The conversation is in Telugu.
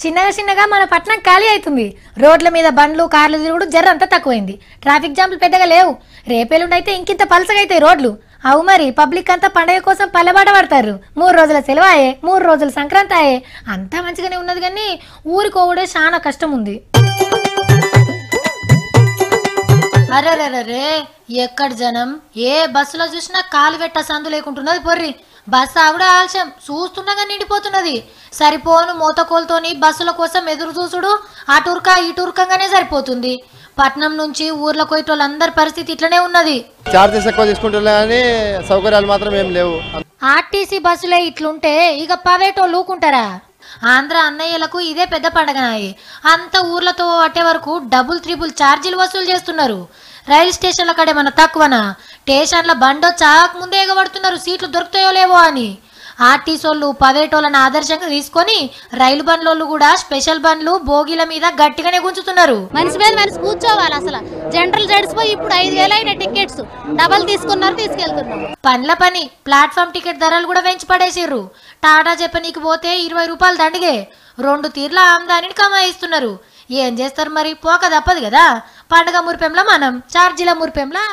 చిన్నగా చిన్నగా మన పట్నం ఖాళీ అవుతుంది. రోడ్ల మీద బండ్లు కార్లు తిరుగుడు జర్రంతా తక్కువైంది. ట్రాఫిక్ జామ్లు పెద్దగా లేవు. రేపేలుండి అయితే ఇంకింత పలసగా అవుతాయి రోడ్లు. అవు మరి పబ్లిక్ అంతా పండగ కోసం పల్లెబాట పడతారు. 3 రోజుల సెలవాయే, 3 రోజుల సంక్రాంతి ఆయే, అంతా మంచిగానే ఉన్నది. కానీ ఊరికోవడే చాలా కష్టం ఉంది. అరే ఎక్కడ జనం, ఏ బస్సులో చూసినా కాలు పెట్ట సందు లేకుంటున్నది. పొర్రి బస్సు ఆవిడే ఆలస్యం చూస్తుండగా నిండిపోతున్నది. సరిపోను మోతకోలతోని బస్సుల కోసం ఎదురు చూసుడు అటూర్కా ఇటూర్కంగానే సరిపోతుంది. పట్నం నుంచి ఊర్లకు పోయేటోళ్ళందరి పరిస్థితి ఇట్లనే ఉన్నది. చార్జెస్ ఎక్కువ తీసుకుంటున్నా కానీ సౌకర్యాలు మాత్రం ఏం లేవు. ఆర్టీసీ బస్సులే ఇట్లుంటే ఇక పవేటోళ్ళు ఊకుంటారా? ఆంధ్ర అన్నయ్యలకు ఇదే పెద్ద పండగనాయి. అంత ఊర్లతో అట్టే వరకు డబుల్ త్రిబుల్ ఛార్జీలు వసూలు చేస్తున్నారు. రైలు స్టేషన్ల కాడేమన్నా తక్కువనా? స్టేషన్ల బండో చాక ముందే ఎగబడుతున్నారు సీట్లు దొరుకుతాయో లేవో అని. ఆర్టీసోళ్ళు పవేటోళ్ళని ఆదర్శంగా తీసుకొని రైలు బండ్లోళ్ళు కూడా స్పెషల్ బండ్లు బోగీల మీద గట్టిగానే గుంజుతున్నారు. మనిషి మీద మనిషి కూర్చోవాలి. అసలు జనరల్ జడిసిపోయి ఇప్పుడు 5,000 అయిన టికెట్స్ డబల్ తీసుకున్నారు, తీసుకెళ్తున్నారు. పండ్ల పని ప్లాట్ఫామ్ టికెట్ ధరలు కూడా పెంచి పడేసిర్రు. టాటా చెప్పనీకి పోతే 20 రూపాయలు దండిగే 2 తీర్ల ఆమ్దానిని కమాయిస్తున్నారు. ఏం చేస్తారు మరి, పోక తప్పదు కదా. పండగ మురిపెంలా మనం, ఛార్జీల మురిపెంలా